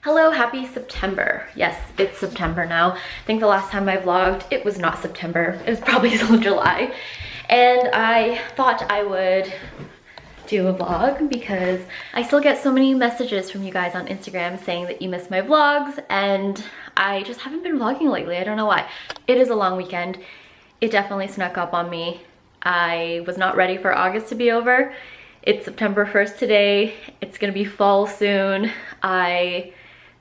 Hello, happy September. Yes, it's September now. I think the last time I vlogged, it was not September. It was probably still July. And I thought I would do a vlog because I still get so many messages from you guys on Instagram saying that you miss my vlogs, and I just haven't been vlogging lately. I don't know why. It is a long weekend. It definitely snuck up on me. I was not ready for August to be over. It's September 1st today. It's gonna be fall soon. I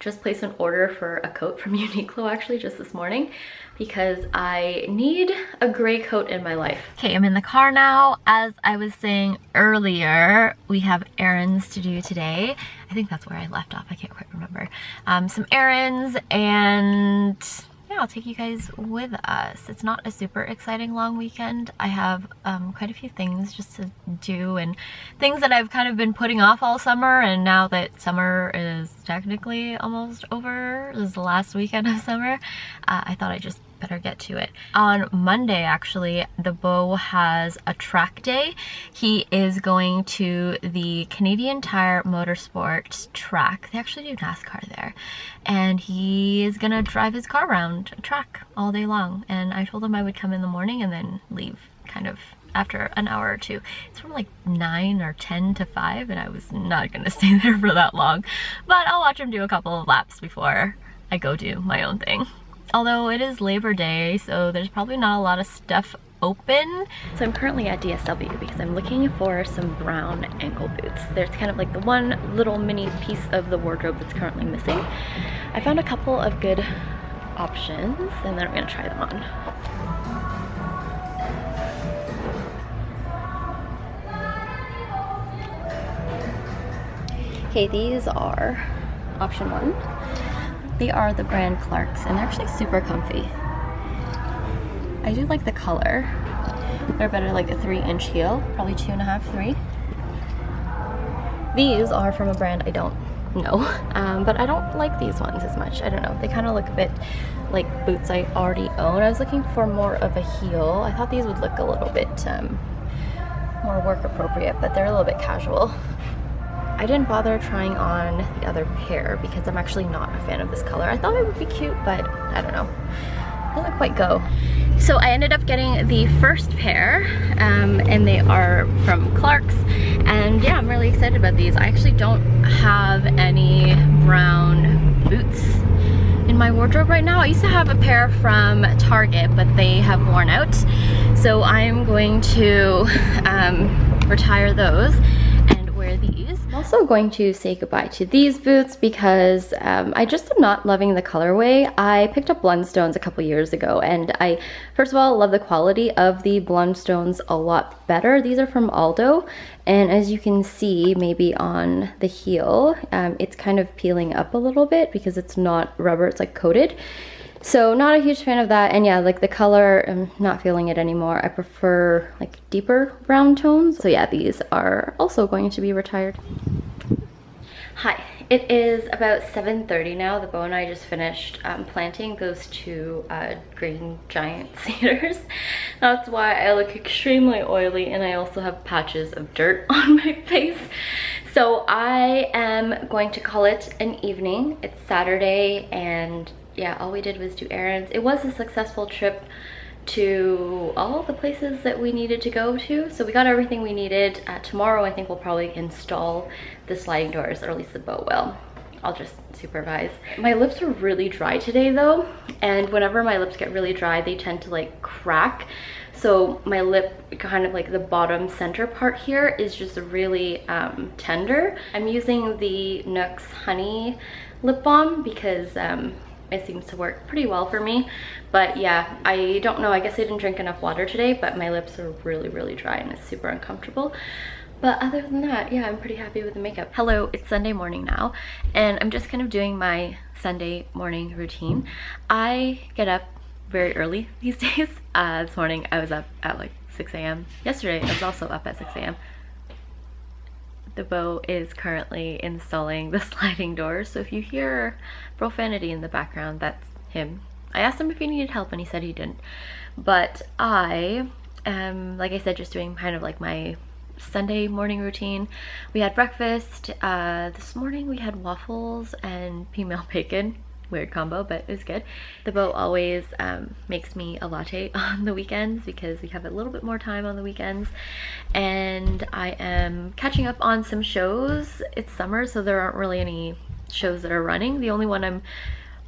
just placed an order for a coat from Uniqlo actually just this morning because I need a gray coat in my life. Okay, I'm in the car now. As I was saying earlier, we have errands to do today. I think that's where I left off. I can't quite remember. Some errands, and yeah, I'll take you guys with us. It's not a super exciting long weekend. I have quite a few things just to do and things that I've kind of been putting off all summer, and now that summer is technically almost over, this is the last weekend of summer, I thought I'd just better get to it. On Monday, actually, the Beau has a track day. He is going to the Canadian Tire Motorsport track. They actually do NASCAR there. And he is gonna drive his car around a track all day long. And I told him I would come in the morning and then leave kind of after an hour or two. It's from like 9 or 10 to 5, and I was not gonna stay there for that long. But I'll watch him do a couple of laps before I go do my own thing. Although it is Labor Day, so there's probably not a lot of stuff open. So I'm currently at DSW because I'm looking for some brown ankle boots. There's kind of like the one little mini piece of the wardrobe that's currently missing. I found a couple of good options, and then I'm gonna try them on. Okay, these are option 1. They are the brand Clarks, and they're actually super comfy. I do like the color. They're better like a 3-inch heel, probably 2.5, 3. These are from a brand I don't know, but I don't like these ones as much. I don't know, they kind of look a bit like boots I already own. I was looking for more of a heel. I thought these would look a little bit more work appropriate, but they're a little bit casual. I didn't bother trying on the other pair because I'm actually not a fan of this color. I thought it would be cute, but I don't know. It doesn't quite go. So I ended up getting the first pair, and they are from Clarks. And yeah, I'm really excited about these. I actually don't have any brown boots in my wardrobe right now. I used to have a pair from Target, but they have worn out. So I'm going to retire those and wear these. I'm also going to say goodbye to these boots because I just am not loving the colorway. I picked up Blundstones a couple years ago, and I first of all love the quality of the Blundstones a lot better. These are from Aldo, and as you can see maybe on the heel, it's kind of peeling up a little bit because it's not rubber, it's like coated. So not a huge fan of that, and yeah, like the color, I'm not feeling it anymore. I prefer like deeper brown tones. So yeah, these are also going to be retired. Hi, it is about 7:30 now. The Beau and I just finished planting those 2 green giant cedars. That's why I look extremely oily, and I also have patches of dirt on my face. So I am going to call it an evening. It's Saturday, and yeah, all we did was do errands. It was a successful trip to all the places that we needed to go to. So we got everything we needed. Tomorrow I think we'll probably install the sliding doors, or at least the Beau will. I'll just supervise. My lips are really dry today though, and whenever my lips get really dry, they tend to like crack. So my lip, kind of like the bottom center part here, is just really tender. I'm using the NYX Honey lip balm because it seems to work pretty well for me. But yeah, I don't know, I guess I didn't drink enough water today, but my lips are really dry and it's super uncomfortable. But other than that, yeah, I'm pretty happy with the makeup. Hello, it's Sunday morning now, and I'm just kind of doing my Sunday morning routine. I get up very early these days. This morning I was up at like 6 a.m. Yesterday I was also up at 6 a.m. The Beau is currently installing the sliding doors, so if you hear profanity in the background, that's him. I asked him if he needed help and he said he didn't. But I am, like I said, just doing kind of like my Sunday morning routine. We had breakfast. This morning we had waffles and female bacon. Weird combo, but it was good. The boat always makes me a latte on the weekends because we have a little bit more time on the weekends. And I am catching up on some shows. It's summer, so there aren't really any shows that are running. The only one I'm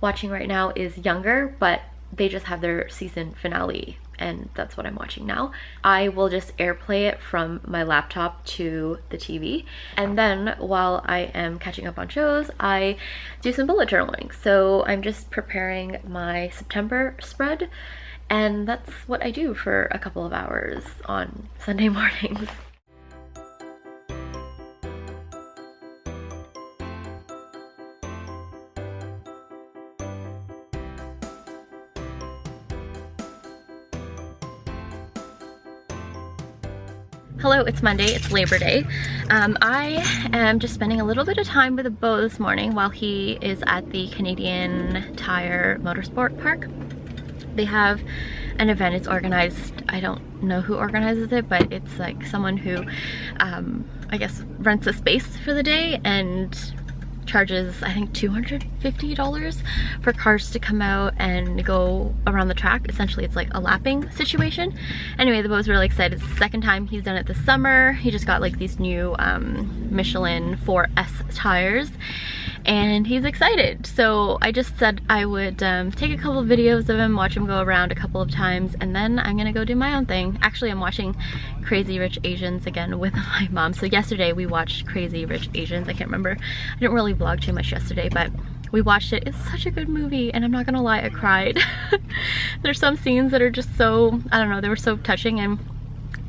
watching right now is Younger, but they just have their season finale, and that's what I'm watching now. I will just AirPlay it from my laptop to the TV, and then while I am catching up on shows, I do some bullet journaling. So I'm just preparing my September spread, and that's what I do for a couple of hours on Sunday mornings. Hello, it's Monday, it's Labor Day. I am just spending a little bit of time with Beau this morning while he is at the Canadian Tire Motorsport Park. They have an event, it's organized, I don't know who organizes it, but it's like someone who, I guess, rents a space for the day and charges, I think, $250 for cars to come out and go around the track. Essentially, it's like a lapping situation. Anyway, the Beau's really excited. It's the second time he's done it this summer. He just got like these new Michelin 4S tires, and he's excited. So I just said I would take a couple of videos of him, watch him go around a couple of times, and then I'm gonna go do my own thing. Actually, I'm watching Crazy Rich Asians again with my mom. So yesterday we watched Crazy Rich Asians. I can't remember. I didn't really vlog too much yesterday, but we watched it. It's such a good movie, and I'm not gonna lie, I cried. There's some scenes that are just so, I don't know, they were so touching. And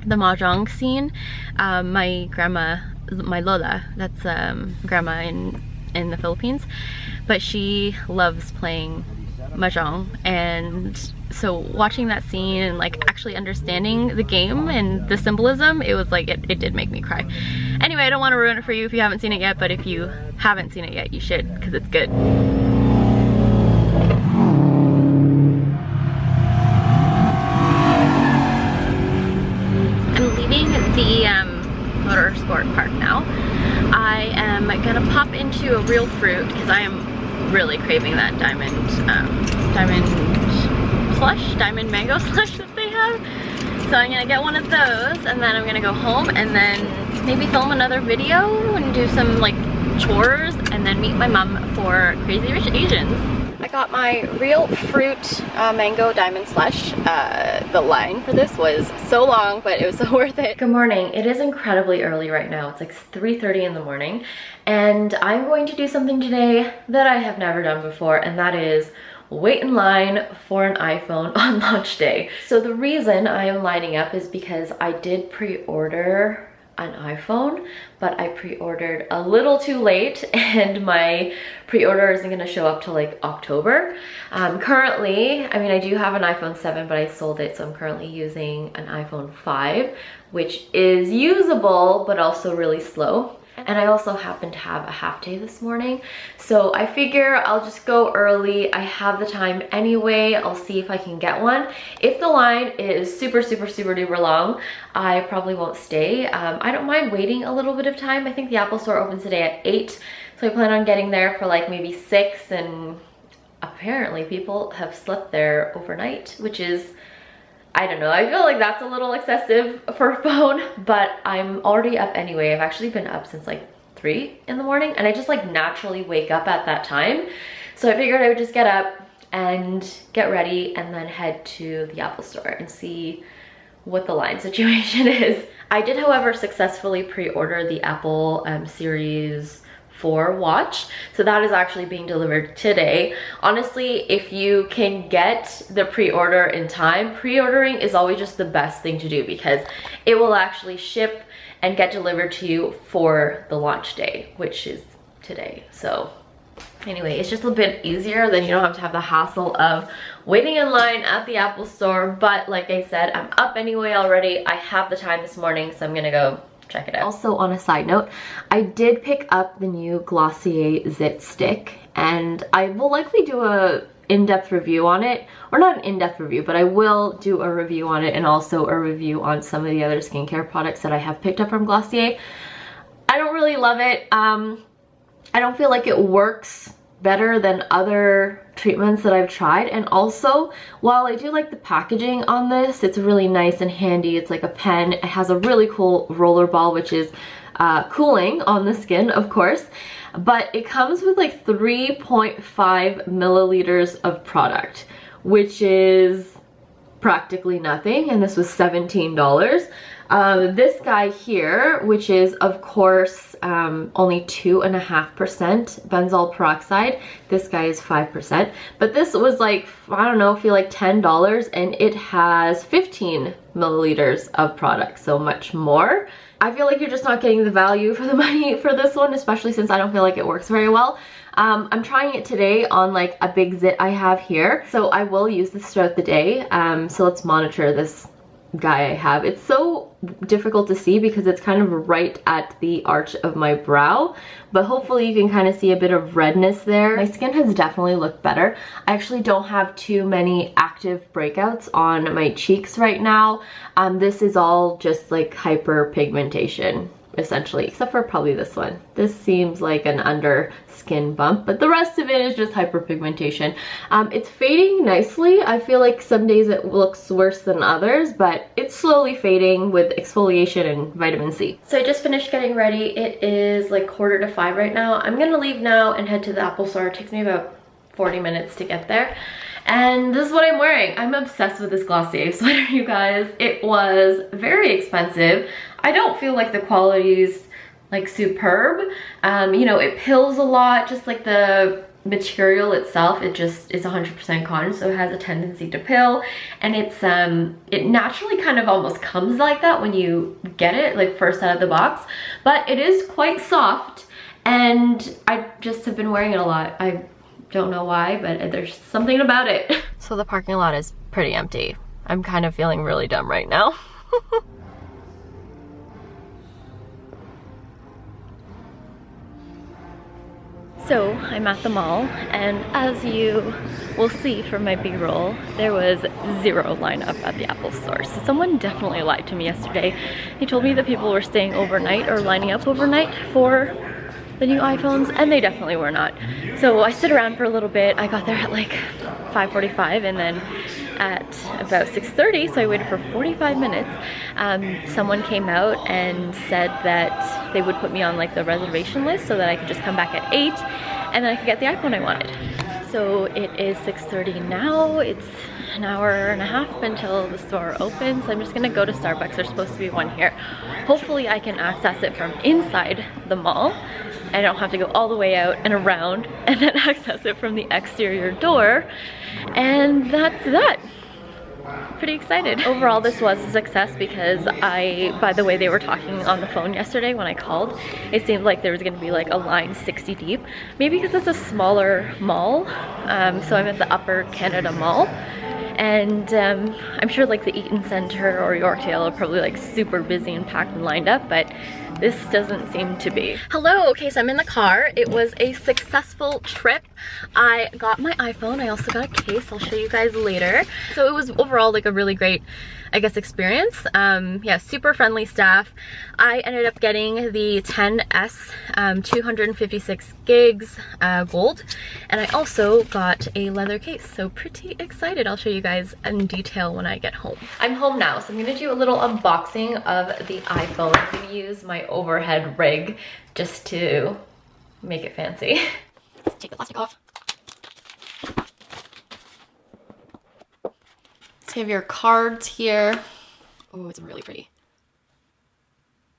the mahjong scene, my grandma, my Lola, that's grandma in the Philippines, but she loves playing mahjong, and so watching that scene and like actually understanding the game and the symbolism, it was like, it did make me cry. Anyway, I don't want to ruin it for you if you haven't seen it yet, but if you haven't seen it yet, you should, because it's good. I'm leaving the Motorsport Park now. I am gonna pop into a Real Fruit because I am really craving that diamond mango slush that they have. So I'm gonna get one of those, and then I'm gonna go home and then maybe film another video and do some like chores, and then meet my mom for Crazy Rich Asians. I got my Real Fruit mango diamond slush. The line for this was so long, but it was so worth it. Good morning. It is incredibly early right now. It's like 3:30 in the morning, and I'm going to do something today that I have never done before, and that is wait in line for an iPhone on launch day. So the reason I am lining up is because I did pre-order an iPhone, but I pre-ordered a little too late, and my pre-order isn't gonna show up till like October. Currently, I mean, I do have an iPhone 7, but I sold it, so I'm currently using an iPhone 5, which is usable, but also really slow. And I also happen to have a half day this morning, so I figure I'll just go early. I have the time anyway. I'll see if I can get one. If the line is super duper long, I probably won't stay. I don't mind waiting a little bit of time. I think the Apple Store opens today at 8, so I plan on getting there for like maybe 6, and apparently people have slept there overnight, which is, I don't know, I feel like that's a little excessive for a phone, but I'm already up anyway. I've actually been up since like 3 in the morning, and I just like naturally wake up at that time. So I figured I would just get up and get ready and then head to the Apple Store and see what the line situation is. I did, however, successfully pre-order the Apple Series 4 watch, so that is actually being delivered today. Honestly, if you can get the pre-order in time, pre-ordering is always just the best thing to do because it will actually ship and get delivered to you for the launch day, which is today. So anyway, it's just a bit easier, then you don't have to have the hassle of waiting in line at the Apple Store. But like I said, I'm up anyway already. I have the time this morning, so I'm gonna go check it out. Also, on a side note, I did pick up the new Glossier Zit Stick, and I will likely do a in-depth review on it, or not an in-depth review, but I will do a review on it and also a review on some of the other skincare products that I have picked up from Glossier. I don't really love it. I don't feel like it works better than other treatments that I've tried, and also while I do like the packaging on this, it's really nice and handy. It's like a pen. It has a really cool roller ball, which is cooling on the skin, of course, but it comes with like 3.5 milliliters of product, which is practically nothing, and this was $17. This guy here, which is of course only 2.5% benzoyl peroxide, this guy is 5%, but this was like, I don't know, I feel like $10, and it has 15 milliliters of product, so much more. I feel like you're just not getting the value for the money for this one, especially since I don't feel like it works very well. I'm trying it today on like a big zit I have here, so I will use this throughout the day. So let's monitor this guy I have. It's so difficult to see because it's kind of right at the arch of my brow, but hopefully you can kind of see a bit of redness there. My skin has definitely looked better. I actually don't have too many active breakouts on my cheeks right now. This is all just like hyperpigmentation essentially, except for probably this one. This seems like an under skin bump, but the rest of it is just hyperpigmentation. It's fading nicely. I feel like some days it looks worse than others, but it's slowly fading with exfoliation and vitamin C. So I just finished getting ready. It is like 4:45 right now. I'm gonna leave now and head to the Apple store. It takes me about 40 minutes to get there. And this is what I'm wearing. I'm obsessed with this Glossier sweater, you guys. It was very expensive. I don't feel like the quality's like superb. You know, it pills a lot, just like the material itself, it just is 100% cotton, so it has a tendency to pill, and it's it naturally kind of almost comes like that when you get it like first out of the box, but it is quite soft, and I just have been wearing it a lot. I don't know why, but there's something about it. So the parking lot is pretty empty. I'm kind of feeling really dumb right now. So I'm at the mall, and as you will see from my B-roll, there was zero lineup at the Apple store. So someone definitely lied to me yesterday. He told me that people were staying overnight or lining up overnight for the new iPhones, and they definitely were not. So I stood around for a little bit. I got there at like 5:45, and then at about 6:30, so I waited for 45 minutes. Someone came out and said that they would put me on like the reservation list so that I could just come back at 8 and then I could get the iPhone I wanted. So it is 6:30 now. It's an hour and a half until the store opens. I'm just gonna go to Starbucks. There's supposed to be one here. Hopefully I can access it from inside the mall. I don't have to go all the way out and around and then access it from the exterior door. And that's that. Pretty excited. Overall, this was a success because by the way they were talking on the phone yesterday when I called, it seemed like there was gonna be like a line 60 deep. Maybe because it's a smaller mall. So I'm at the Upper Canada Mall. And I'm sure like the Eaton Center or Yorkdale are probably like super busy and packed and lined up, but this doesn't seem to be. Hello, okay, so I'm in the car. It was a successful trip. I got my iPhone. I also got a case. I'll show you guys later. So it was overall like a really great, I guess, experience. Yeah, super friendly staff. I ended up getting the 10S 256 gigs gold, and I also got a leather case, so pretty excited. I'll show you guys in detail when I get home. I'm home now, so I'm gonna do a little unboxing of the iPhone. I'm gonna use my overhead rig just to make it fancy. Let's take the plastic off. So you have your cards here. Oh, it's really pretty.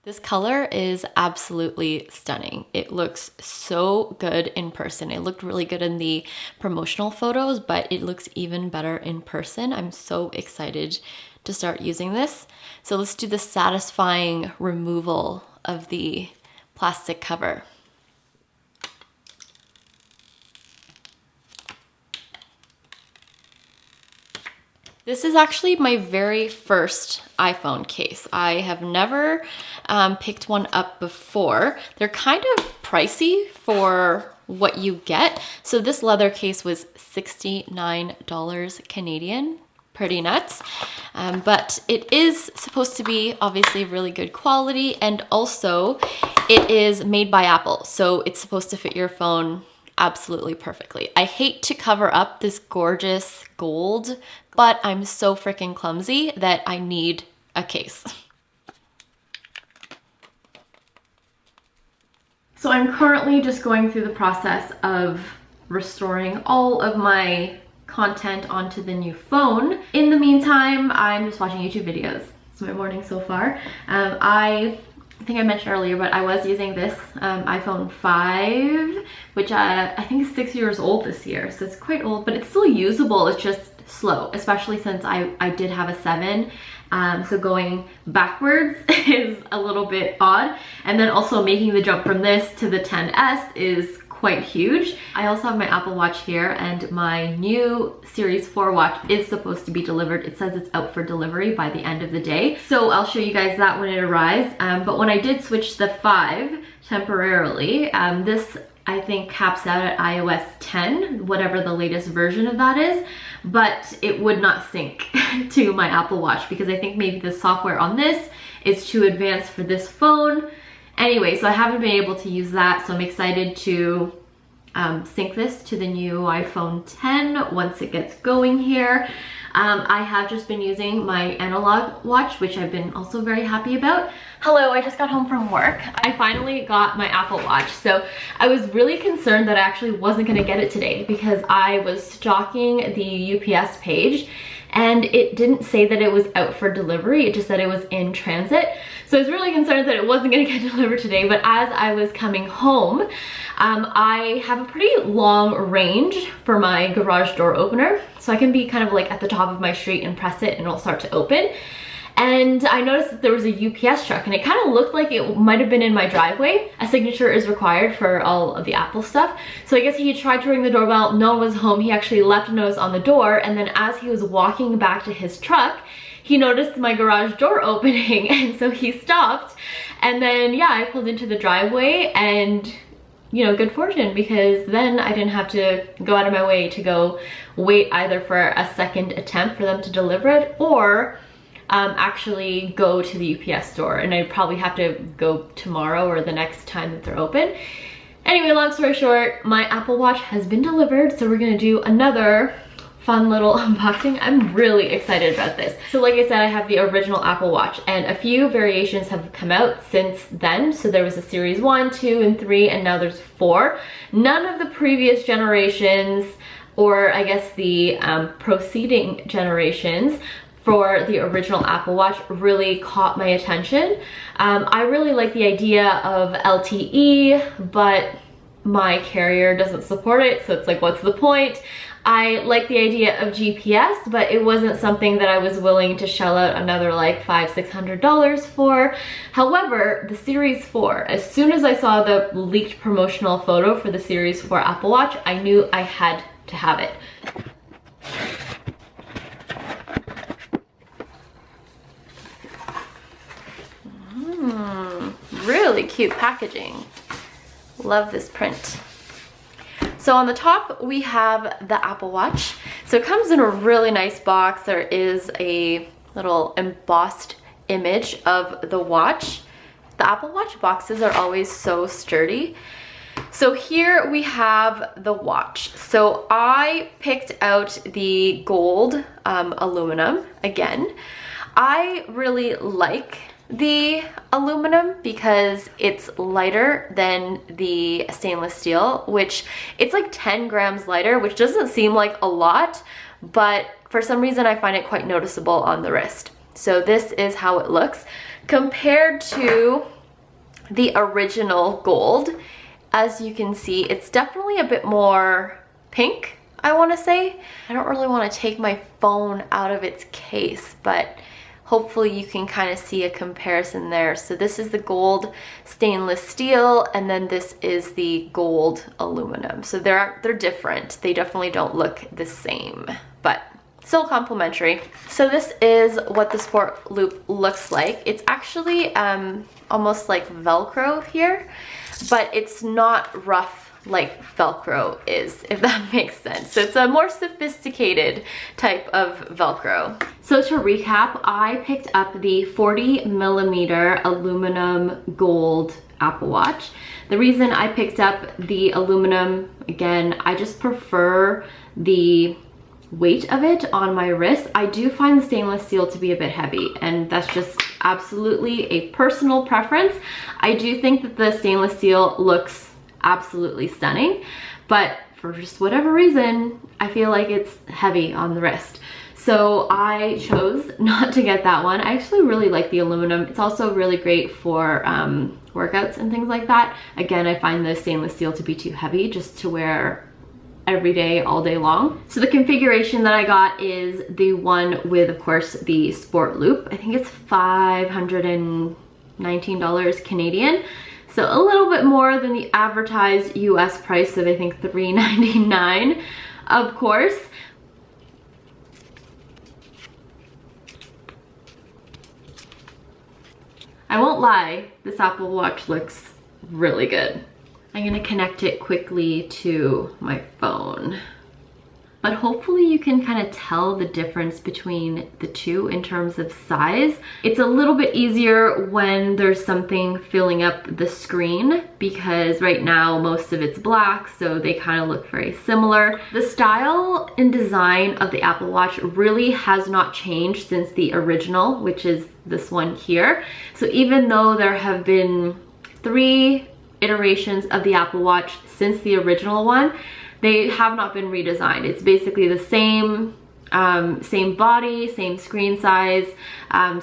This color is absolutely stunning. It looks so good in person. It looked really good in the promotional photos, but it looks even better in person. I'm so excited to start using this. So let's do the satisfying removal of the plastic cover. This is actually my very first iPhone case. I have never picked one up before. They're kind of pricey for what you get. So this leather case was $69 Canadian. Pretty nuts. But it is supposed to be obviously really good quality, and also it is made by Apple, so it's supposed to fit your phone absolutely perfectly. I hate to cover up this gorgeous gold, but I'm so freaking clumsy that I need a case. So I'm currently just going through the process of restoring all of my content onto the new phone. In the meantime, I'm just watching YouTube videos. It's my morning so far. I think I mentioned earlier, but I was using this iPhone 5, which I think is 6 years old this year, so it's quite old, but it's still usable. It's just slow, especially since I did have a 7. So going backwards is a little bit odd. And then also making the jump from this to the 10S is quite huge. I also have my Apple Watch here, and my new Series 4 watch is supposed to be delivered. It says it's out for delivery by the end of the day. So I'll show you guys that when it arrives. But when I did switch the 5 temporarily, this I think caps out at iOS 10, whatever the latest version of that is, but it would not sync to my Apple Watch because I think maybe the software on this is too advanced for this phone. Anyway, so I haven't been able to use that, so I'm excited to sync this to the new iPhone 10 once it gets going here. I have just been using my analog watch, which I've been also very happy about. Hello, I just got home from work. I finally got my Apple Watch. So I was really concerned that I actually wasn't gonna get it today because I was stalking the UPS page and it didn't say that it was out for delivery. It just said it was in transit. So I was really concerned that it wasn't gonna get delivered today, but as I was coming home, I have a pretty long range for my garage door opener. So I can be kind of like at the top of my street and press it and it'll start to open. And I noticed that there was a UPS truck and it kind of looked like it might have been in my driveway. A signature is required for all of the Apple stuff. So I guess he tried to ring the doorbell, no one was home. He actually left a notice on the door, and then as he was walking back to his truck, he noticed my garage door opening, and so he stopped. And then, yeah, I pulled into the driveway, and you know, good fortune, because then I didn't have to go out of my way to go wait either for a second attempt for them to deliver it, or actually go to the UPS store, and I'd probably have to go tomorrow or the next time that they're open. Anyway, long story short, my Apple Watch has been delivered, so we're gonna do another fun little unboxing. I'm really excited about this. So like I said, I have the original Apple Watch, and a few variations have come out since then. So there was a Series 1, 2, and 3, and now there's 4. None of the previous generations, or I guess the preceding generations, for the original Apple Watch really caught my attention. I really like the idea of LTE, but my carrier doesn't support it, so it's like, what's the point? I like the idea of GPS, but it wasn't something that I was willing to shell out another like $500–600 for. However, the Series 4, as soon as I saw the leaked promotional photo for the Series 4 Apple Watch, I knew I had to have it. Really cute packaging. Love this print. So on the top we have the Apple Watch. So it comes in a really nice box. There is a little embossed image of the watch. The Apple Watch boxes are always so sturdy. So here we have the watch. So I picked out the gold aluminum again. I really like the aluminum because it's lighter than the stainless steel, which it's like 10 grams lighter, which doesn't seem like a lot, but for some reason I find it quite noticeable on the wrist. So this is how it looks compared to the original gold. As you can see, it's definitely a bit more pink, I want to say. I don't really want to take my phone out of its case, but hopefully you can kind of see a comparison there. So this is the gold stainless steel, and then this is the gold aluminum. So they're different. They definitely don't look the same, but still complementary. So this is what the Sport Loop looks like. It's actually almost like Velcro here, but it's not rough like Velcro is, if that makes sense. So it's a more sophisticated type of Velcro. So to recap, I picked up the 40mm aluminum gold Apple Watch. The reason I picked up the aluminum, again, I just prefer the weight of it on my wrist. I do find the stainless steel to be a bit heavy, and that's just absolutely a personal preference. I do think that the stainless steel looks absolutely stunning, but for just whatever reason, I feel like it's heavy on the wrist. So I chose not to get that one. I actually really like the aluminum. It's also really great for workouts and things like that. Again, I find the stainless steel to be too heavy just to wear every day, all day long. So the configuration that I got is the one with, of course, the sport loop. I think it's $519 Canadian. So a little bit more than the advertised US price of, I think, $399, of course. I won't lie, this Apple Watch looks really good. I'm gonna connect it quickly to my phone. But hopefully you can kind of tell the difference between the two in terms of size. It's a little bit easier when there's something filling up the screen, because right now most of it's black, so they kind of look very similar. The style and design of the Apple Watch really has not changed since the original, which is this one here. So even though there have been 3 iterations of the Apple Watch since the original one, they have not been redesigned. It's basically the same body, same screen size,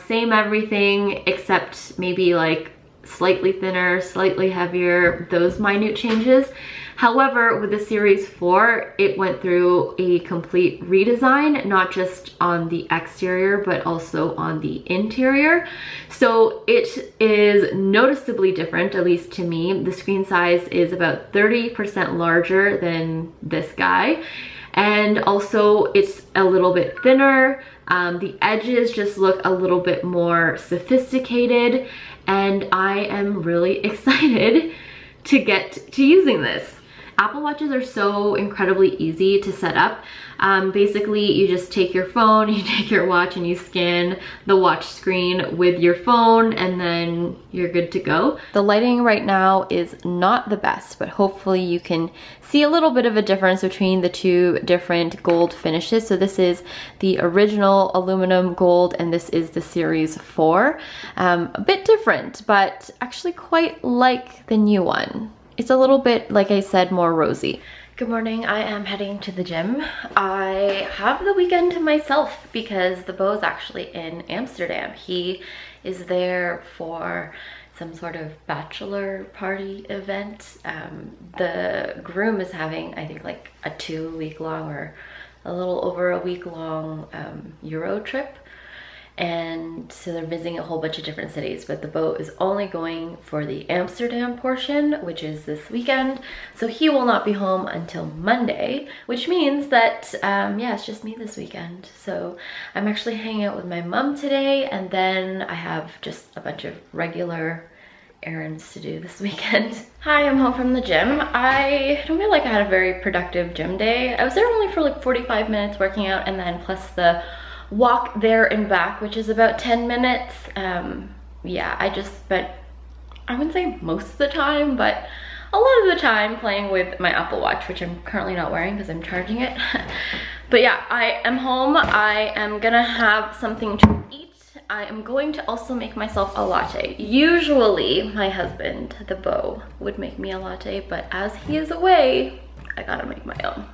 same everything, except maybe like slightly thinner, slightly heavier, those minute changes. However, with the Series 4, it went through a complete redesign, not just on the exterior, but also on the interior. So it is noticeably different, at least to me. The screen size is about 30% larger than this guy. And also it's a little bit thinner. The edges just look a little bit more sophisticated, and I am really excited to get to using this. Apple Watches are so incredibly easy to set up. Basically, you just take your phone, you take your watch, and you scan the watch screen with your phone, and then you're good to go. The lighting right now is not the best, but hopefully you can see a little bit of a difference between the 2 different gold finishes. So this is the original aluminum gold, and this is the Series 4. A bit different, but actually quite like the new one. It's a little bit, like I said, more rosy. Good morning, I am heading to the gym. I have the weekend to myself because the beau's actually in Amsterdam. He is there for some sort of bachelor party event. The groom is having, I think, like a 2-week-long or a little over a week-long Euro trip. And so they're visiting a whole bunch of different cities, but the beau is only going for the Amsterdam portion, which is this weekend. So he will not be home until Monday, which means that, yeah, it's just me this weekend. So I'm actually hanging out with my mom today, and then I have just a bunch of regular errands to do this weekend. Hi, I'm home from the gym. I don't feel like I had a very productive gym day. I was there only for like 45 minutes working out, and then plus the walk there and back, which is about 10 minutes. Yeah, I just spent, I wouldn't say most of the time, but a lot of the time playing with my Apple Watch, which I'm currently not wearing because I'm charging it. But yeah, I am home. I am gonna have something to eat. I am going to also make myself a latte. Usually my husband, the beau, would make me a latte, but as he is away, I gotta make my own.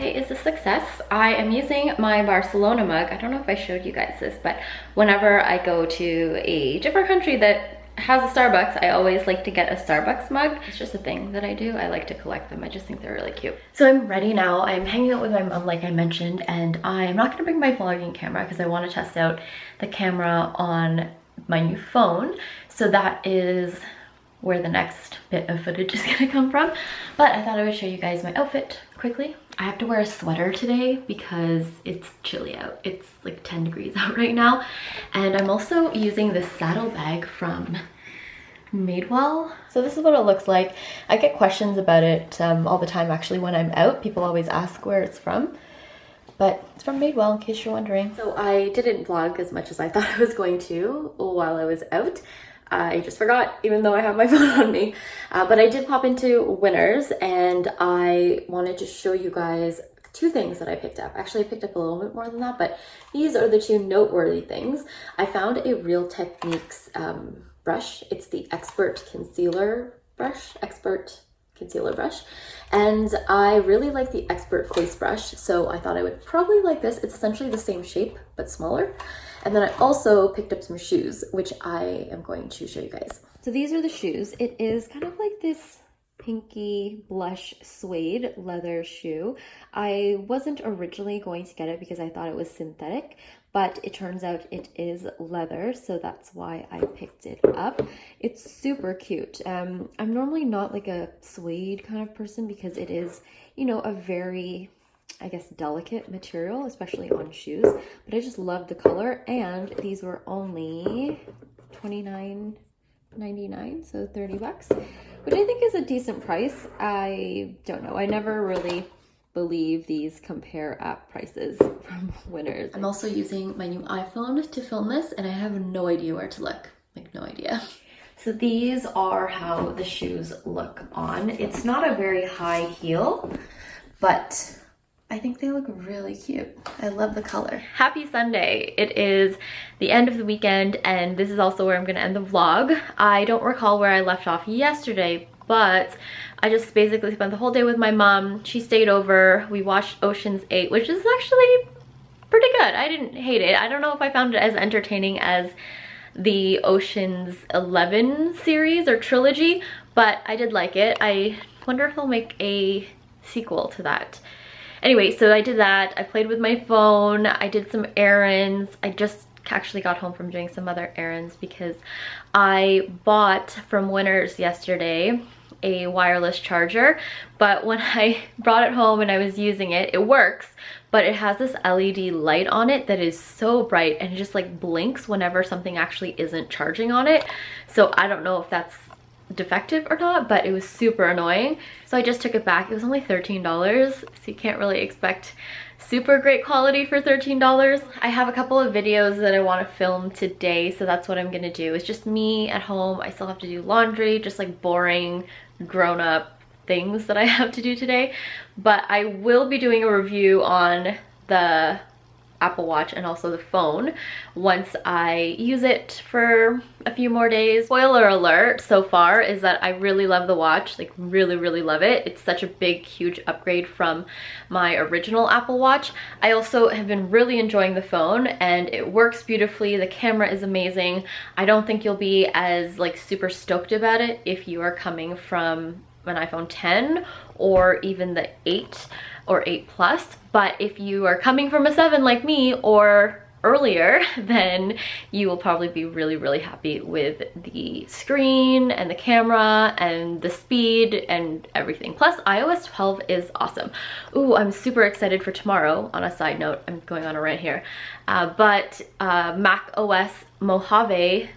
Is a success. I am using my Barcelona mug. I don't know if I showed you guys this, but whenever I go to a different country that has a Starbucks, I always like to get a Starbucks mug. It's just a thing that I do. I like to collect them. I just think they're really cute. So I'm ready now. I'm hanging out with my mom, like I mentioned, and I'm not gonna bring my vlogging camera because I want to test out the camera on my new phone. So that is where the next bit of footage is gonna come from. But I thought I would show you guys my outfit quickly. I have to wear a sweater today because it's chilly out. It's like 10 degrees out right now. And I'm also using this saddle bag from Madewell. So this is what it looks like. I get questions about it all the time actually when I'm out. People always ask where it's from. But it's from Madewell in case you're wondering. So I didn't vlog as much as I thought I was going to while I was out. I just forgot, even though I have my phone on me. But I did pop into Winners and I wanted to show you guys two things that I picked up. Actually, I picked up a little bit more than that, but these are the two noteworthy things. I found a Real Techniques brush. It's the Expert Concealer brush, and I really like the Expert Face Brush, so I thought I would probably like this. It's essentially the same shape, but smaller. And then I also picked up some shoes, which I am going to show you guys. So these are the shoes. It is kind of like this pinky blush suede leather shoe. I wasn't originally going to get it because I thought it was synthetic, but it turns out it is leather, so that's why I picked it up. It's super cute. I'm normally not like a suede kind of person because it is, you know, a very, I guess, delicate material, especially on shoes, but I just love the color, and these were only $29.99, so 30 bucks, which I think is a decent price. I don't know, I never really believe these compare app prices from Winners. I'm also using my new iPhone to film this, and I have no idea where to look, like no idea. So these are how the shoes look on. It's not a very high heel, but I think they look really cute. I love the color. Happy Sunday. It is the end of the weekend, and this is also where I'm gonna end the vlog. I don't recall where I left off yesterday, but I just basically spent the whole day with my mom. She stayed over. We watched Ocean's 8, which is actually pretty good. I didn't hate it. I don't know if I found it as entertaining as the Ocean's 11 series or trilogy, but I did like it. I wonder if they'll make a sequel to that. Anyway, so I did that. I played with my phone. I did some errands. I just actually got home from doing some other errands because I bought from Winners yesterday a wireless charger, but when I brought it home and I was using it, it works, but it has this LED light on it that is so bright and it just like blinks whenever something actually isn't charging on it. So I don't know if that's defective or not, but it was super annoying. So I just took it back. It was only $13, so you can't really expect super great quality for $13. I have a couple of videos that I want to film today, so that's what I'm gonna do. It's just me at home. I still have to do laundry, just like boring grown-up things that I have to do today, but I will be doing a review on the Apple Watch and also the phone once I use it for a few more days. Spoiler alert so far is that I really love the watch, like really love it. It's such a big, huge upgrade from my original Apple Watch. I also have been really enjoying the phone and it works beautifully. The camera is amazing. I don't think you'll be as like super stoked about it if you are coming from an iPhone 10 or even the 8 or 8 Plus, but if you are coming from a 7 like me or earlier, then you will probably be really happy with the screen and the camera and the speed and everything. Plus iOS 12 is awesome. Ooh, I'm super excited for tomorrow. On a side note, I'm going on a rant here, but Mac OS Mojave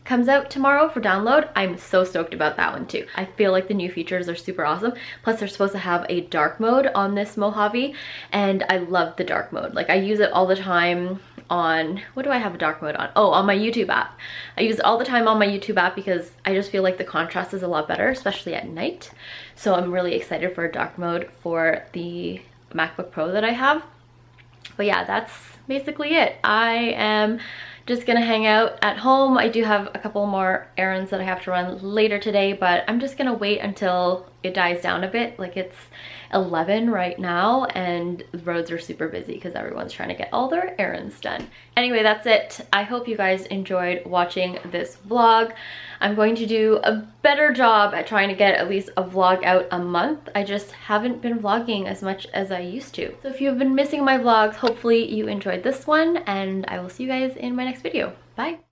comes out tomorrow for download. I'm so stoked about that one too. I feel like the new features are super awesome. Plus they're supposed to have a dark mode on this Mojave, and I love the dark mode. Like I use it all the time on, what do I have a dark mode on? Oh, on my YouTube app. I use it all the time on my YouTube app because I just feel like the contrast is a lot better, especially at night. So I'm really excited for a dark mode for the MacBook Pro that I have. But yeah, that's basically it. I am just gonna hang out at home. I do have a couple more errands that I have to run later today, but I'm just gonna wait until it dies down a bit. Like it's 11 right now and the roads are super busy because everyone's trying to get all their errands done. Anyway, that's it. I hope you guys enjoyed watching this vlog. I'm going to do a better job at trying to get at least a vlog out a month. I just haven't been vlogging as much as I used to. So if you've been missing my vlogs, hopefully you enjoyed this one, and I will see you guys in my next video. Bye!